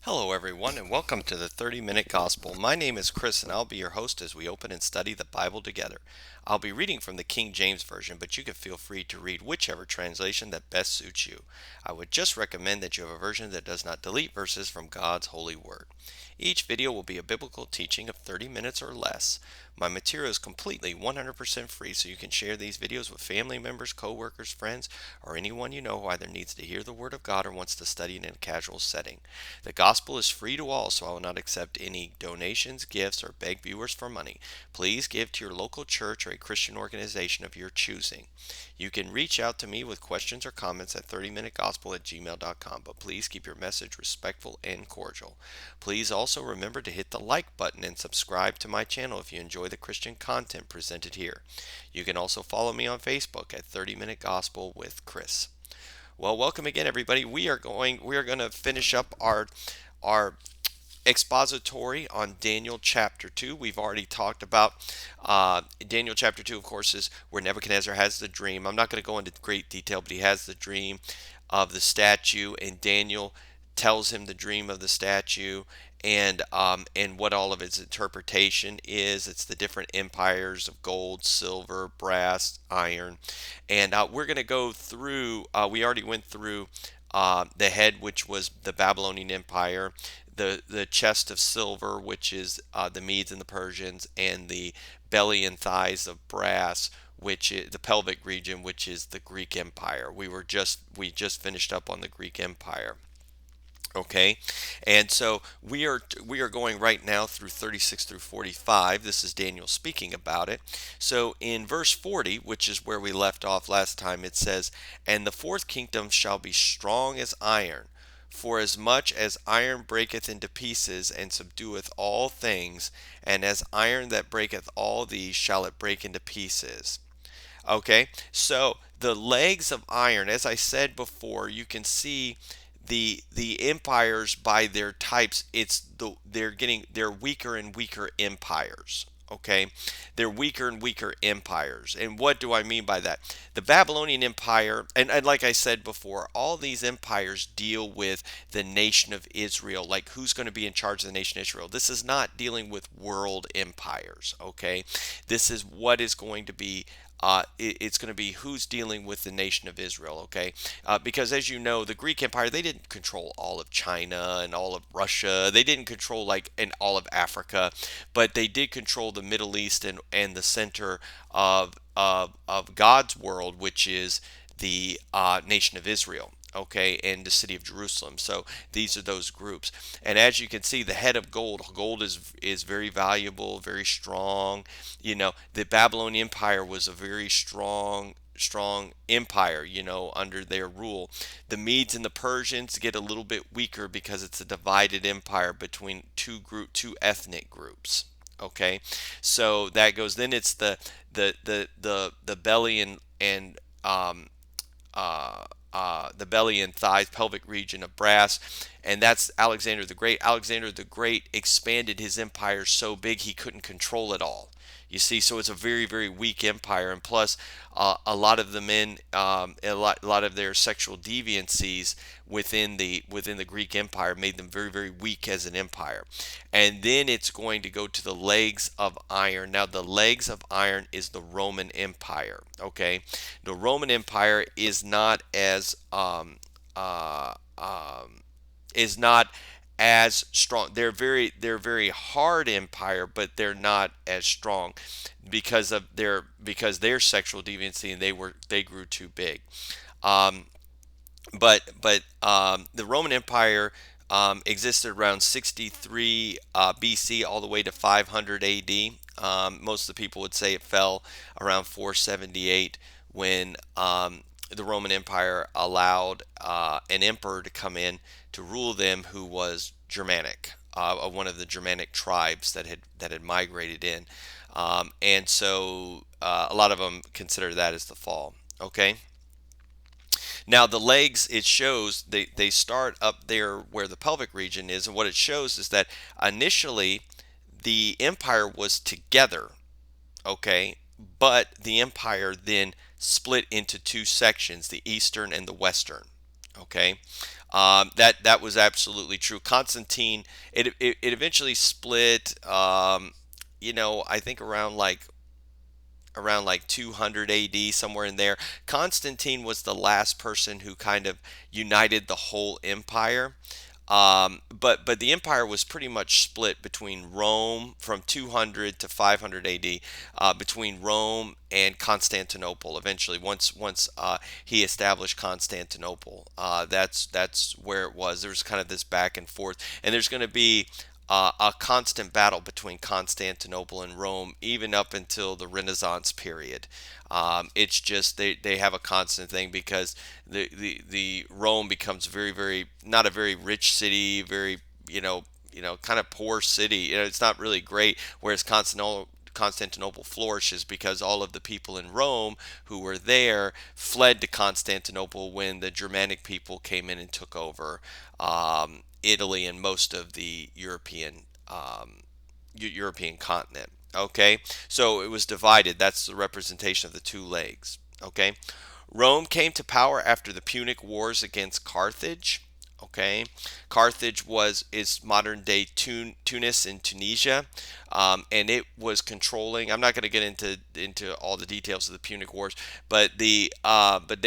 Hello, everyone, and welcome to the 30-Minute Gospel. My name is Chris, and I'll be your host as we open and study the Bible together. I'll be reading from the King James Version, but you can feel free to read whichever translation that best suits you. I would just recommend that you have a version that does not delete verses from God's holy word. Each video will be a biblical teaching of 30 minutes or less. My material is completely 100% free, so you can share these videos with family members, co-workers, friends, or anyone you know who either needs to hear the Word of God or wants to study it in a casual setting. The gospel is free to all, so I will not accept any donations, gifts, or beg viewers for money. Please give to your local church or a Christian organization of your choosing. You can reach out to me with questions or comments at 30minutegospel@gmail.com, but please keep your message respectful and cordial. Please also remember to hit the like button and subscribe to my channel if you enjoy the Christian content presented here. You can also follow me on Facebook at 30 Minute Gospel with Chris. Well, welcome again, everybody. We are going to finish up our expository on Daniel chapter 2. We've already talked about Daniel chapter 2, of course, is where Nebuchadnezzar has the dream. I'm not going to go into great detail, but he has the dream of the statue, and Daniel tells him the dream of the statue and what all of its interpretation is. It's the different empires of gold, silver, brass, iron, and we're going to go through. We already went through the head, which was the Babylonian Empire, the chest of silver, which is the Medes and the Persians, and the belly and thighs of brass, which is the pelvic region, which is the Greek Empire. We just finished up on the Greek Empire. Okay, and so we are going right now through 36 through 45. This is Daniel speaking about it. So in verse 40, which is where we left off last time, it says, "And the fourth kingdom shall be strong as iron, for as much as iron breaketh into pieces and subdueth all things, and as iron that breaketh all these shall it break into pieces." Okay, so the legs of iron, as I said before, you can see the empires by their types. They're weaker and weaker empires. Okay, they're weaker and weaker empires. And what do I mean by that? The Babylonian Empire, and like I said before, all these empires deal with the nation of Israel, like who's going to be in charge of the nation of Israel. This is not dealing with world empires. Okay, this is what is going to be it's going to be who's dealing with the nation of Israel, okay? Because as you know, the Greek Empire, they didn't control all of China and all of Russia. They didn't control like in all of Africa, but they did control the Middle East and the center of God's world, which is the nation of Israel. Okay, and the city of Jerusalem. So these are those groups, and as you can see, the head of gold. Gold is very valuable, very strong. The Babylonian Empire was a very strong empire, under their rule. The Medes and the Persians get a little bit weaker because it's a divided empire between two ethnic groups. Okay, so that goes. Then it's the belly and the belly and thighs, pelvic region of brass, and that's Alexander the Great. Alexander the Great expanded his empire so big he couldn't control it all. You see, so it's a very, very weak empire, and plus, a lot of the men, a lot of their sexual deviancies within the Greek Empire made them very, very weak as an empire. And then it's going to go to the legs of iron. Now, the legs of iron is the Roman Empire. Okay, the Roman Empire is not as strong. They're very hard empire, but they're not as strong because their sexual deviancy, and they grew too big. Um, but the Roman Empire existed around 63 BC all the way to 500 AD. Most of the people would say it fell around 478 when the Roman Empire allowed an emperor to come in to rule them who was Germanic, of one of the Germanic tribes that had migrated in, and so a lot of them consider that as the fall. Okay. Now the legs, it shows they start up there where the pelvic region is, and what it shows is that initially the empire was together, okay, but the empire then split into two sections, the eastern and the western, okay. That was absolutely true. Constantine, it eventually split. I think around like 200 AD, somewhere in there. Constantine was the last person who kind of united the whole empire. But the empire was pretty much split between Rome from 200 to 500 AD, between Rome and Constantinople. Eventually, once he established Constantinople, that's where it was. There's kind of this back and forth, and there's going to be a constant battle between Constantinople and Rome, even up until the Renaissance period. It's just they have a constant thing because the Rome becomes very not a very rich city, very kind of poor city. It's not really great. Whereas Constantinople flourishes because all of the people in Rome who were there fled to Constantinople when the Germanic people came in and took over Italy and most of the European continent. Okay, so it was divided. That's the representation of the two legs. Okay, Rome came to power after the Punic Wars against Carthage. Okay, Carthage is modern day Tunis in Tunisia, and it was controlling. I'm not going to get into all the details of the Punic Wars, but they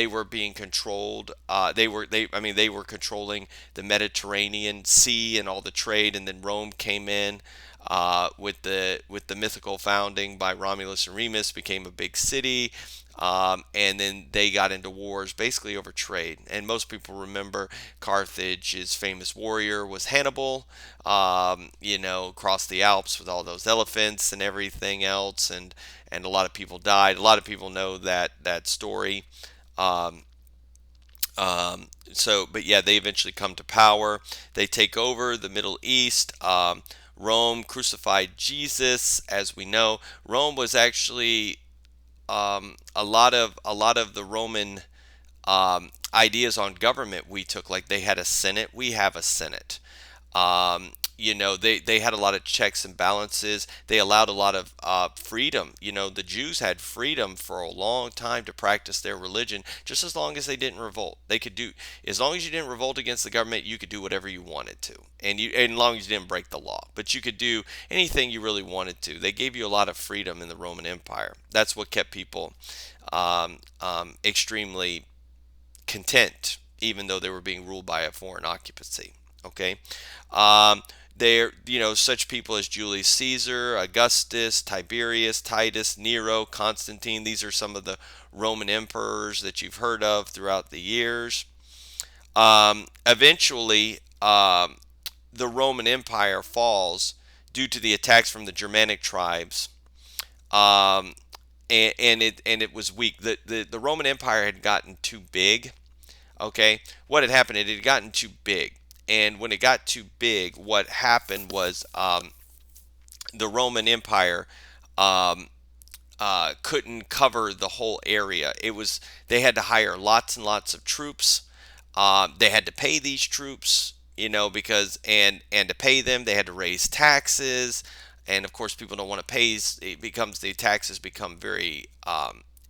were being controlled. They were controlling the Mediterranean Sea and all the trade, and then Rome came in with the mythical founding by Romulus and Remus, became a big city. And then they got into wars basically over trade. And most people remember Carthage's famous warrior was Hannibal, across the Alps with all those elephants and everything else. And a lot of people died. A lot of people know that story. Um, but yeah, they eventually come to power. They take over the Middle East. Rome crucified Jesus, as we know. Rome was actually a lot of the Roman ideas on government we took. Like they had a Senate, we have a Senate. They had a lot of checks and balances. They allowed a lot of freedom. The Jews had freedom for a long time to practice their religion, just as long as they didn't revolt. They could do, as long as you didn't revolt against the government, you could do whatever you wanted to, and as long as you didn't break the law. But you could do anything you really wanted to. They gave you a lot of freedom in the Roman Empire. That's what kept people extremely content, even though they were being ruled by a foreign occupancy. Okay. Um, such people as Julius Caesar, Augustus, Tiberius, Titus, Nero, Constantine. These are some of the Roman emperors that you've heard of throughout the years. Eventually, the Roman Empire falls due to the attacks from the Germanic tribes, um, and it was weak. The Roman Empire had gotten too big. Okay, what had happened? It had gotten too big, and when it got too big, what happened was the Roman Empire um, couldn't cover the whole area. They had to hire lots and lots of troops. They had to pay these troops, because and to pay them, they had to raise taxes, and of course, people don't want to pay. The taxes become very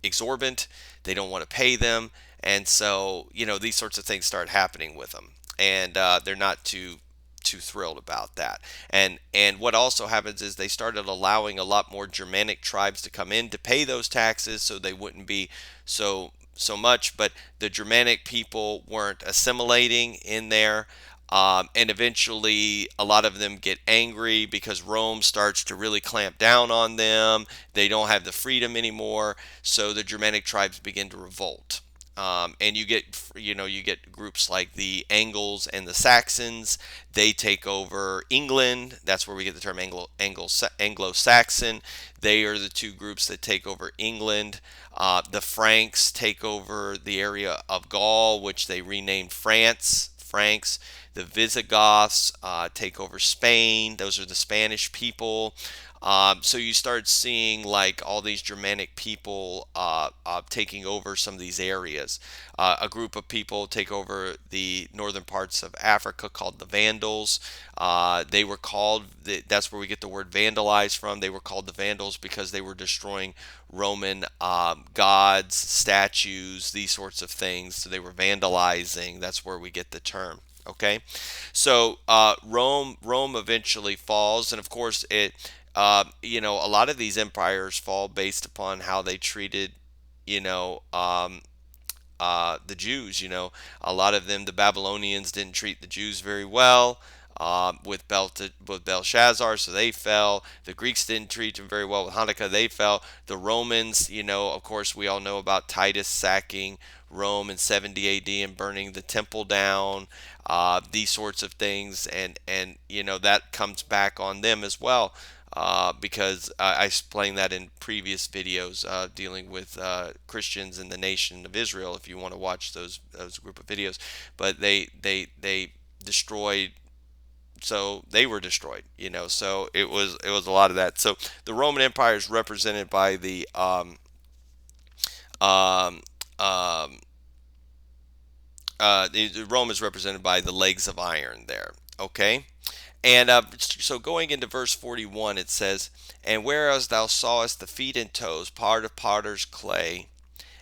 exorbitant. They don't want to pay them, and so these sorts of things start happening with them, and they're not too thrilled about that. And what also happens is they started allowing a lot more Germanic tribes to come in to pay those taxes, so they wouldn't be so much. But the Germanic people weren't assimilating in there. And eventually, a lot of them get angry because Rome starts to really clamp down on them. They don't have the freedom anymore, so the Germanic tribes begin to revolt. And you get groups like the Angles and the Saxons. They take over England. That's where we get the term Anglo-Saxon. They are the two groups that take over England. The Franks take over the area of Gaul, which they renamed France. Franks. The Visigoths take over Spain. Those are the Spanish people. So you start seeing like all these Germanic people taking over some of these areas. A group of people take over the northern parts of Africa called the Vandals. They were called, that's where we get the word vandalize from. They were called the Vandals because they were destroying Roman gods, statues, these sorts of things. So they were vandalizing. That's where we get the term. Okay, so Rome eventually falls, and of course a lot of these empires fall based upon how they treated, you know, the Jews. A lot of them, the Babylonians, didn't treat the Jews very well. With Belshazzar, so they fell. The Greeks didn't treat them very well with Hanukkah, they fell. The Romans, of course, we all know about Titus sacking Rome in 70 A.D. and burning the temple down. These sorts of things, and that comes back on them as well. Because I explained that in previous videos dealing with Christians in the nation of Israel. If you want to watch those group of videos, but they destroyed, so they were destroyed. So it was a lot of that. So the Roman Empire is represented by the um, um, Rome is represented by the legs of iron there. Okay. And so going into verse 41, it says, "And whereas thou sawest the feet and toes, part of potter's clay,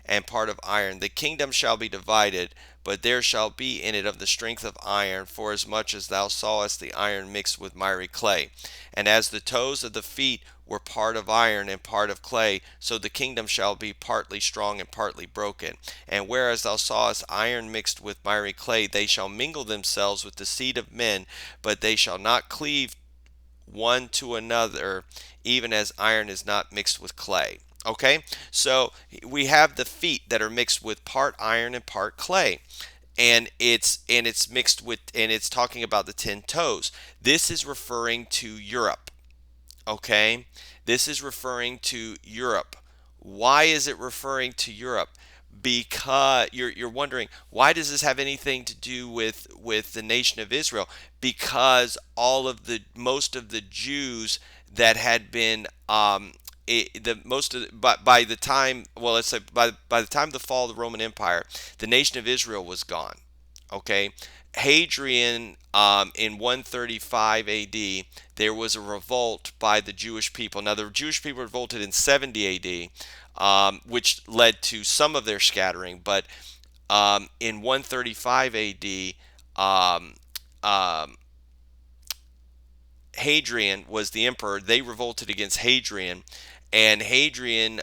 and part of iron, the kingdom shall be divided, but there shall be in it of the strength of iron, forasmuch as thou sawest the iron mixed with miry clay. And as the toes of the feet were part of iron and part of clay, so the kingdom shall be partly strong and partly broken. And whereas thou sawest iron mixed with miry clay, they shall mingle themselves with the seed of men, but they shall not cleave one to another, even as iron is not mixed with clay." Okay, so we have the feet that are mixed with part iron and part clay, and it's mixed with, and it's talking about the 10 toes. This is referring to Europe. Okay, this is referring to Europe. Why is it referring to Europe? Because you're wondering, why does this have anything to do with the nation of Israel? Because most of the Jews that had been the most of by the time, well, let's say by the time of the fall of the Roman Empire, the nation of Israel was gone. Okay, Hadrian, in 135 AD, there was a revolt by the Jewish people. Now, the Jewish people revolted in 70 AD, which led to some of their scattering. But in 135 AD, um, um, Hadrian was the emperor. They revolted against Hadrian, and Hadrian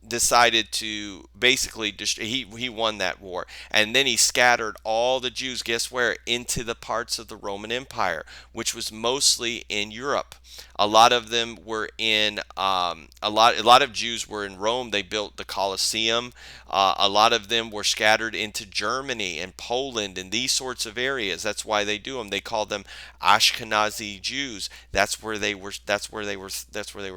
decided to basically he won that war, and then he scattered all the Jews. Guess where? Into the parts of the Roman Empire, which was mostly in Europe. A lot of them were in a lot of Jews were in Rome. They built the Colosseum. A lot of them were scattered into Germany and Poland and these sorts of areas. That's why they do them. They call them Ashkenazi Jews. That's where they were. That's where they were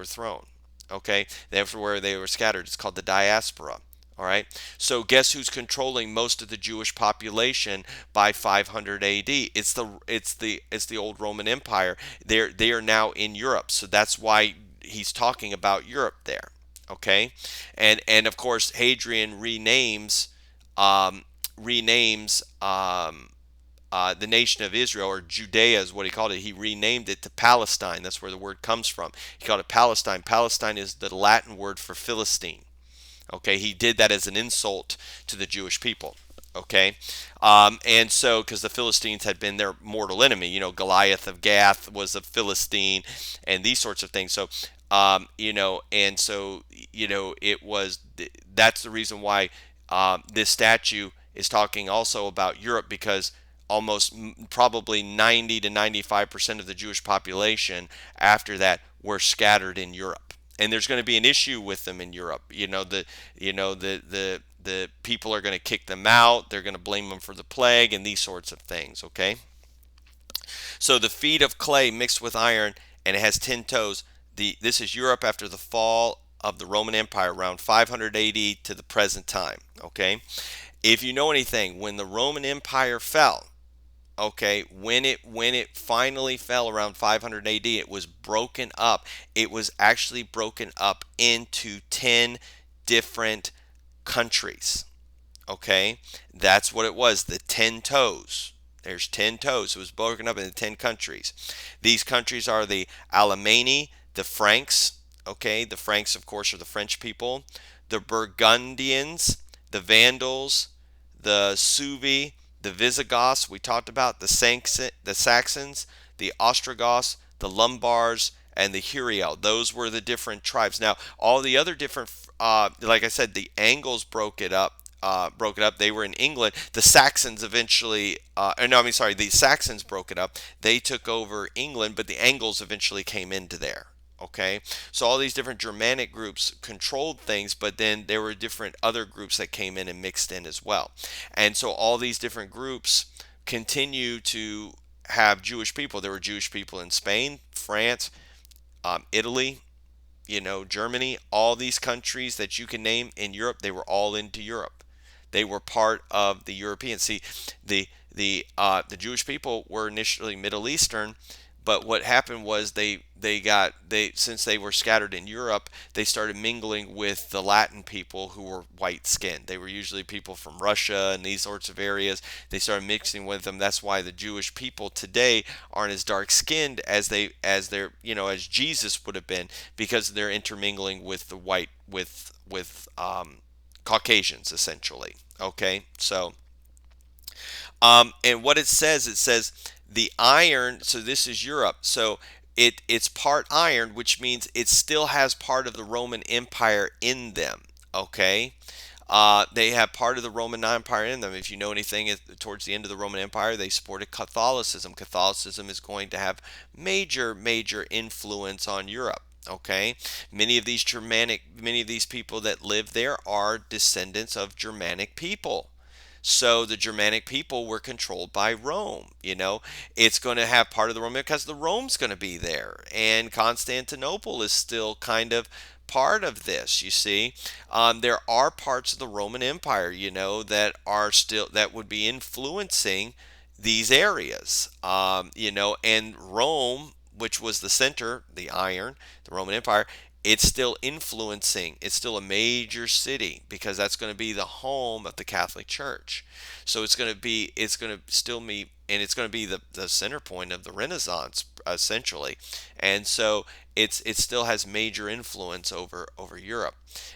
thrown. Okay, that's where they were scattered. It's called the diaspora. All right. So guess who's controlling most of the Jewish population by 500 AD? It's the old Roman Empire. They are now in Europe. So that's why he's talking about Europe there. Okay, and of course Hadrian renames the nation of Israel, or Judea is what he called it. He renamed it to Palestine. That's where the word comes from. He called it Palestine. Palestine is the Latin word for Philistine. Okay, he did that as an insult to the Jewish people. Okay, and so because the Philistines had been their mortal enemy, Goliath of Gath was a Philistine, and these sorts of things. So, and so it was that's the reason why this statue is talking also about Europe, because almost probably 90 to 95% of the Jewish population after that were scattered in Europe. And there's going to be an issue with them in Europe. The people are going to kick them out. They're going to blame them for the plague and these sorts of things. Okay. So the feet of clay mixed with iron, and it has 10 toes. This is Europe after the fall of the Roman Empire, around 500 AD to the present time. Okay. If you know anything, when the Roman Empire fell, Okay, when it finally fell around 500 AD, it was broken up. It was actually broken up into 10 different countries. Okay, that's what it was. The 10 toes. There's 10 toes. It was broken up into 10 countries. These countries are the Alemanni, the Franks. Okay, the Franks, of course, are the French people. The Burgundians, the Vandals, the Suevi, the Visigoths. We talked about the Saxons, the Ostrogoths, the Lombards, and the Huriel. Those were the different tribes. Now, all the other different, like I said, the Angles broke it up. They were in England. The Saxons eventually, no, I mean, sorry, the Saxons broke it up. They took over England, but the Angles eventually came into there. Okay, so all these different Germanic groups controlled things, but then there were different other groups that came in and mixed in as well. And so all these different groups continue to have Jewish people. There were Jewish people in Spain, France, Italy, Germany, all these countries that you can name in Europe, they were all into Europe. They were part of the Europeans. See, the Jewish people were initially Middle Eastern, but what happened was they since they were scattered in Europe, they started mingling with the Latin people who were white skinned. They were usually people from Russia and these sorts of areas. They started mixing with them. That's why the Jewish people today aren't as dark skinned as Jesus would have been, because they're intermingling with the white with Caucasians essentially. Okay, so and what it says the iron. So this is Europe. So it's part iron, which means it still has part of the Roman Empire in them. Okay. They have part of the Roman Empire in them. If you know anything, towards the end of the Roman Empire, they supported Catholicism. Catholicism is going to have major influence on Europe. Okay, many of these people that live there are descendants of Germanic people. So the Germanic people were controlled by Rome. It's going to have part of the Roman because the Rome's going to be there, and Constantinople is still kind of part of this. You see, there are parts of the Roman Empire, that would be influencing these areas. And Rome, which was the center, the iron, the Roman Empire, it's still influencing. It's still a major city because that's going to be the home of the Catholic Church. So it's going to still be, and it's going to be the center point of the Renaissance essentially. And so it still has major influence over Europe.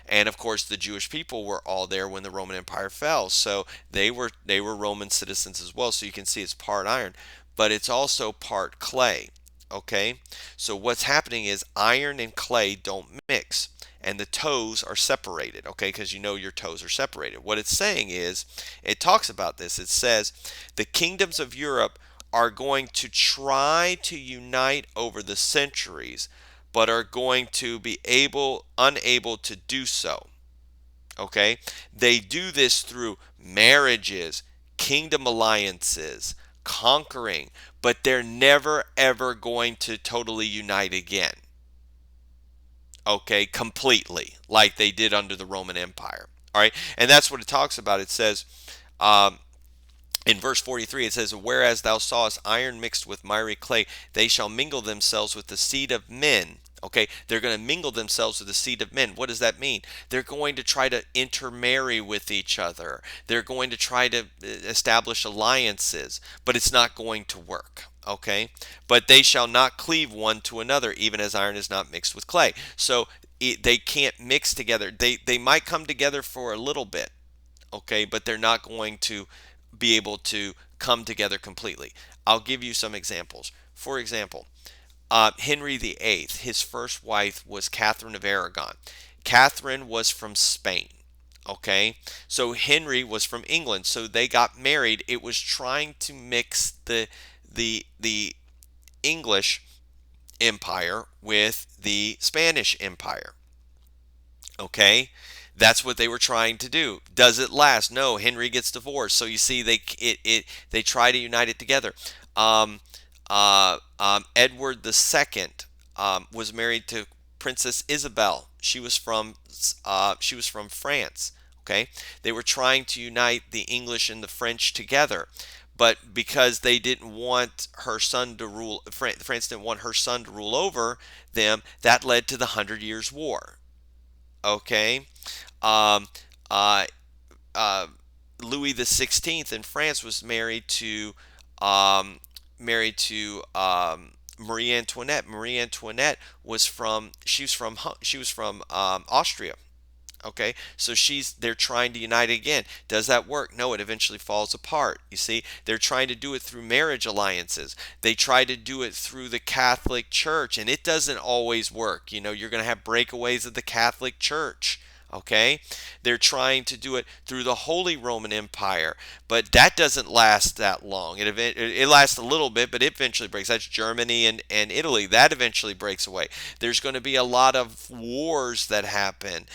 And of course, the Jewish people were all there when the Roman Empire fell. So they were Roman citizens as well. So you can see it's part iron, but it's also part clay. Okay, so what's happening is iron and clay don't mix, and the toes are separated. Okay, because your toes are separated. What it's saying is, it talks about this. It says the kingdoms of Europe are going to try to unite over the centuries, but are going to be unable to do so. Okay, they do this through marriages, kingdom alliances, conquering, but they're never ever going to totally unite again. Okay, completely, like they did under the Roman Empire. All right, and that's what it talks about. It says, um, in verse 43, it says, whereas thou sawest iron mixed with miry clay, they shall mingle themselves with the seed of men. Okay, they're going to mingle themselves with the seed of men. What does that mean? They're going to try to intermarry with each other. They're going to try to establish alliances, but it's not going to work. Okay, but they shall not cleave one to another, even as iron is not mixed with clay. So they can't mix together. They might come together for a little bit, okay, but they're not going to be able to come together completely. I'll give you some examples. For example, Henry VIII, his first wife was Catherine of Aragon. Catherine was from Spain. Okay, so Henry was from England, so they got married. It was trying to mix the English empire with the Spanish empire. Okay, that's what they were trying to do. Does it last? No. Henry gets divorced. So you see, they try to unite it together. Edward II was married to Princess Isabel. She was from France. Okay, they were trying to unite the English and the French together, but because they didn't want her son to rule, France didn't want her son to rule over them, that led to the Hundred Years' War. Okay, um, uh, uh, Louis the 16th in France was um, married to Marie Antoinette. Marie Antoinette was from she was from Austria. Okay, so they're trying to unite again. Does that work? No, it eventually falls apart. You see, they're trying to do it through marriage alliances. They try to do it through the Catholic Church, and it doesn't always work. You know, you're going to have breakaways of the Catholic Church. Okay, they're trying to do it through the Holy Roman Empire, but that doesn't last that long. It lasts a little bit, but it eventually breaks. That's Germany and Italy. That eventually breaks away. There's going to be a lot of wars that happen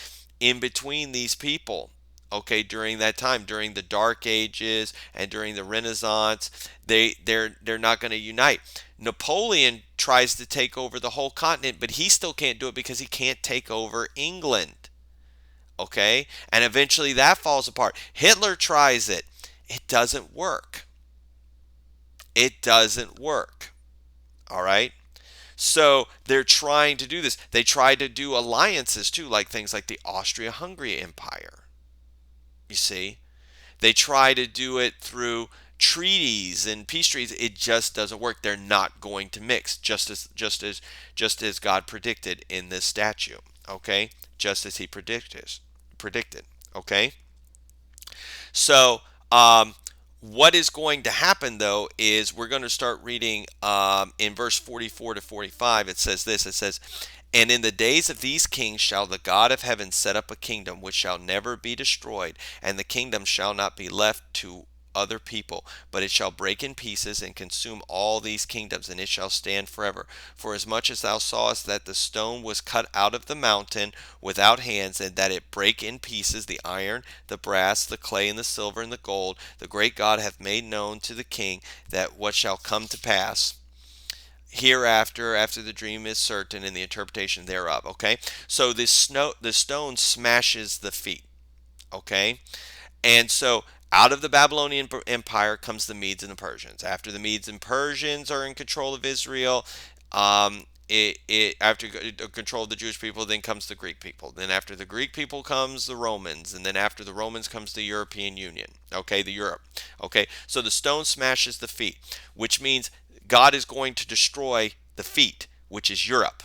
in between these people. Okay, during that time, during the Dark Ages and during the Renaissance, they're not going to unite. Napoleon tries to take over the whole continent, but he still can't do it because he can't take over England. Okay, and eventually that falls apart. Hitler tries it. It doesn't work. It doesn't work. All right. So they're trying to do this. They try to do alliances too, like things like the Austria-Hungary Empire. You see, they try to do it through treaties and peace treaties. It just doesn't work. They're not going to mix, just as God predicted in this statue. Okay, just as He predicted. Okay, so what is going to happen though is we're going to start reading in verse 44 to 45. It says this. It says, "And in the days of these kings shall the God of heaven set up a kingdom which shall never be destroyed, and the kingdom shall not be left to other people, but it shall break in pieces and consume all these kingdoms, and it shall stand forever. For as much as thou sawest that the stone was cut out of the mountain without hands, and that it brake in pieces the iron, the brass, the clay, and the silver, and the gold, the great God hath made known to the king that what shall come to pass hereafter, after the dream is certain and the interpretation thereof." Okay, so the stone smashes the feet. Okay, and so out of the Babylonian Empire comes the Medes and the Persians. After the Medes and Persians are in control of Israel, after control of the Jewish people, then comes the Greek people. Then after the Greek people comes the Romans, and then after the Romans comes the European Union. Okay, the Europe. Okay, so the stone smashes the feet, which means God is going to destroy the feet, which is Europe.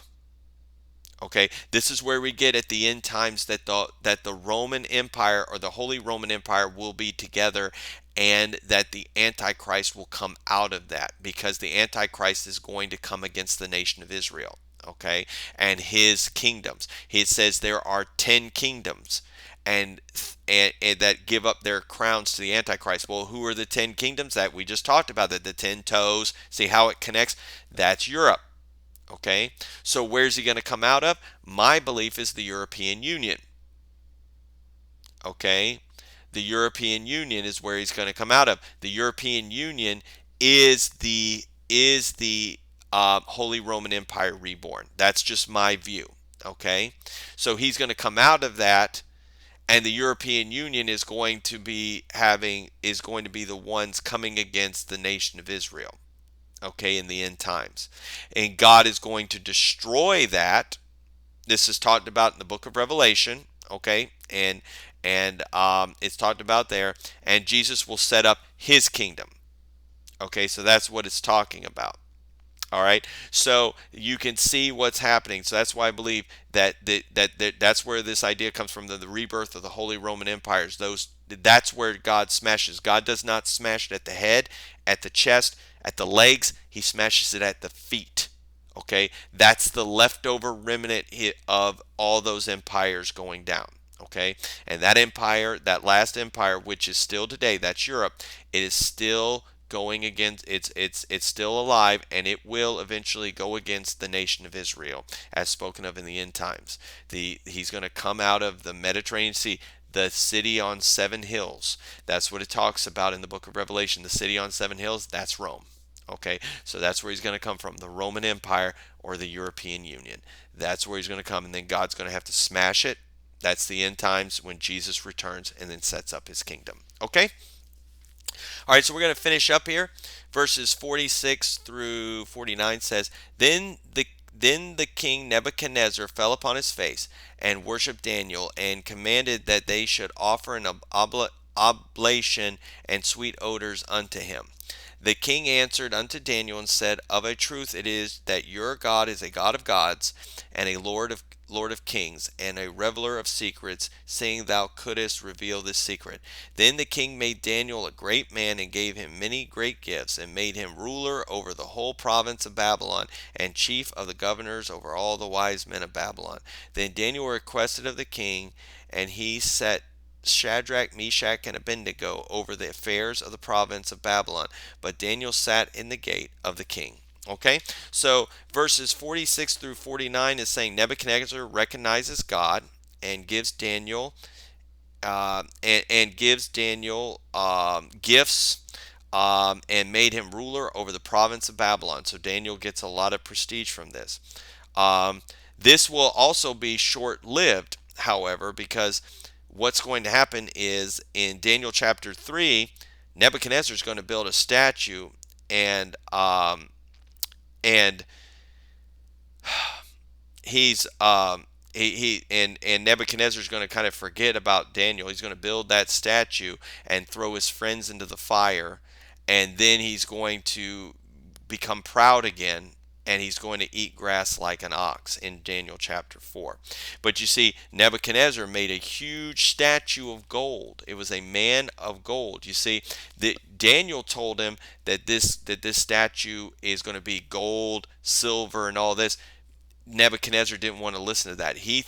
Okay, this is where we get at the end times that the Roman Empire or the Holy Roman Empire will be together, and that the Antichrist will come out of that, because the Antichrist is going to come against the nation of Israel. Okay, and his kingdoms. He says there are 10 kingdoms. And that give up their crowns to the Antichrist. Well, who are the 10 kingdoms that we just talked about? That the 10 toes. See how it connects? That's Europe. Okay, so where's he going to come out of? My belief is the European Union. Okay, the European Union is where he's going to come out of. The European Union is the Holy Roman Empire reborn. That's just my view. Okay, so he's going to come out of that, and the European Union is going to be the ones coming against the nation of Israel. Okay, in the end times, and God is going to destroy that. This is talked about in the book of Revelation. Okay, and it's talked about there, and Jesus will set up his kingdom. Okay, so that's what it's talking about. All right, so you can see what's happening. So that's why I believe that's where this idea comes from, the rebirth of the Holy Roman Empires. That's where God smashes. God does not smash it at the head, at the chest, at the legs. He smashes it at the feet. Okay, that's the leftover remnant of all those empires going down. Okay, and that empire, that last empire, which is still today, that's Europe. It is still going against, it's still alive, and it will eventually go against the nation of Israel, as spoken of in the end times. He's going to come out of the Mediterranean Sea, the city on 7 hills. That's what it talks about in the book of Revelation. The city on 7 hills, that's Rome. Okay, so that's where he's going to come from, the Roman Empire or the European Union. That's where he's going to come, and then God's going to have to smash it. That's the end times when Jesus returns and then sets up his kingdom. Okay? All right, so we're going to finish up here. Verses 46 through 49 says, Then the king Nebuchadnezzar fell upon his face and worshipped Daniel, and commanded that they should offer an oblation and sweet odors unto him. The king answered unto Daniel and said, Of a truth it is that your God is a God of gods, and a Lord of kings, and a reveler of secrets, seeing thou couldest reveal this secret. Then the king made Daniel a great man, and gave him many great gifts, and made him ruler over the whole province of Babylon, and chief of the governors over all the wise men of Babylon. Then Daniel requested of the king, and he set Shadrach, Meshach, and Abednego over the affairs of the province of Babylon, but Daniel sat in the gate of the king. Okay, so verses 46 through 49 is saying Nebuchadnezzar recognizes God and gives Daniel and gives Daniel gifts, and made him ruler over the province of Babylon. So Daniel gets a lot of prestige from this. Um, this will also be short lived, however, because what's going to happen is in Daniel chapter 3, Nebuchadnezzar is going to build a statue, and and he's and Nebuchadnezzar is going to kind of forget about Daniel. He's going to build that statue and throw his friends into the fire, and then he's going to become proud again, and he's going to eat grass like an ox in Daniel chapter 4. But you see, Nebuchadnezzar made a huge statue of gold. It was a man of gold. You see, Daniel told him that this statue is going to be gold, silver, and all this. Nebuchadnezzar didn't want to listen to that. He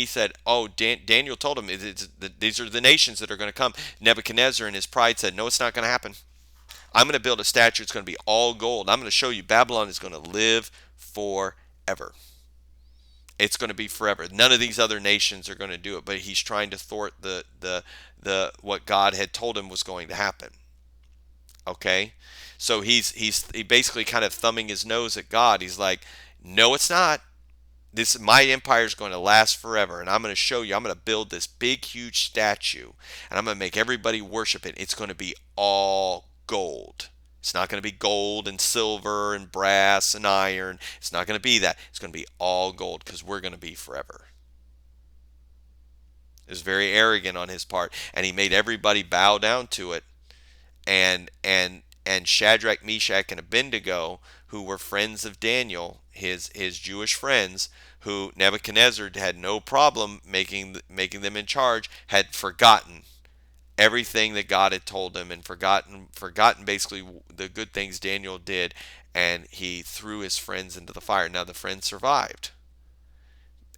said, "Oh, Daniel told him these are the nations that are going to come." Nebuchadnezzar, in his pride, said, "No, it's not going to happen. I'm going to build a statue. It's going to be all gold. I'm going to show you Babylon is going to live forever. It's going to be forever. None of these other nations are going to do it." But he's trying to thwart the what God had told him was going to happen. Okay, so he basically kind of thumbing his nose at God. He's like, "No, it's not. My empire is going to last forever, and I'm going to show you. I'm going to build this big, huge statue, and I'm going to make everybody worship it. It's going to be all gold. It's not going to be gold and silver and brass and iron. It's not going to be that. It's going to be all gold, because we're going to be forever." It was very arrogant on his part, and he made everybody bow down to it. And Shadrach, Meshach, and Abednego, who were friends of Daniel, his Jewish friends, who Nebuchadnezzar had no problem making them in charge, had forgotten everything that God had told them, and forgotten basically the good things Daniel did, and he threw his friends into the fire. Now the friends survived,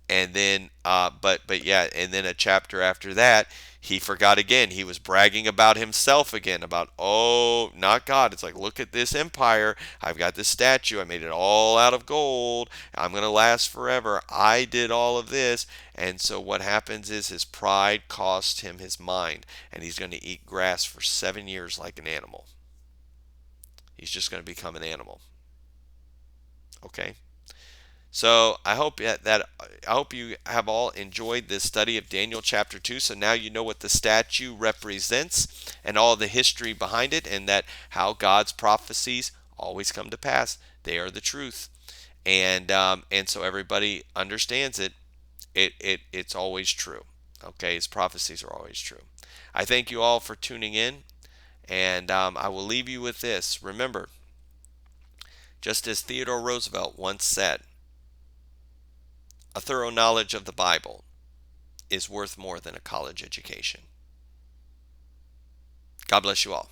and then but yeah, and then a chapter after that, he forgot again. He was bragging about himself again, about, oh, not God. It's like, look at this empire. I've got this statue. I made it all out of gold. I'm going to last forever. I did all of this. And so what happens is his pride cost him his mind, and he's going to eat grass for 7 years like an animal. He's just going to become an animal. Okay? So I hope you have all enjoyed this study of Daniel chapter 2. So now you know what the statue represents and all the history behind it, and that how God's prophecies always come to pass. They are the truth, and so everybody understands it. It's always true. Okay, his prophecies are always true. I thank you all for tuning in, and I will leave you with this. Remember, just as Theodore Roosevelt once said, a thorough knowledge of the Bible is worth more than a college education. God bless you all.